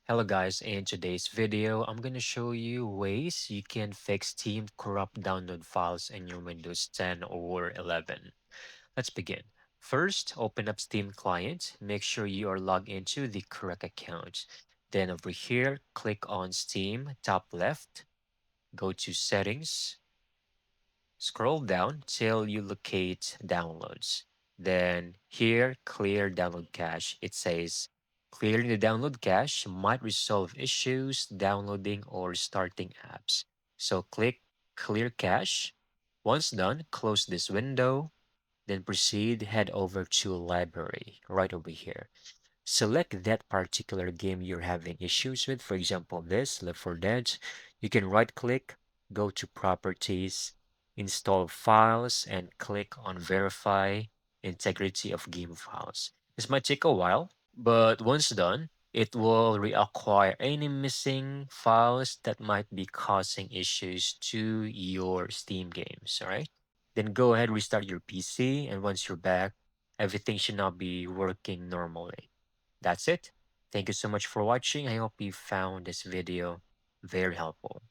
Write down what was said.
Hello guys, in today's video, I'm gonna show you ways you can fix Steam corrupt download files in your Windows 10 or 11. Let's begin. First, open up Steam client. Make sure you are logged into the correct account. Then over here, click on Steam, top left, go to settings, scroll down till you locate downloads. Then here, clear download cache. It says clearing the download cache might resolve issues downloading or starting apps. So click clear cache. Once done, close this window. Then proceed, head over to library right over here. Select that particular game you're having issues with. For example, this Left 4 Dead. You can right click, go to properties, install files, and click on verify integrity of game files. This might take a while, but once done, it will reacquire any missing files that might be causing issues to your Steam games. All right. Then go ahead, restart your PC, and once you're back, everything should now be working normally. That's it. Thank you so much for watching. I hope you found this video very helpful.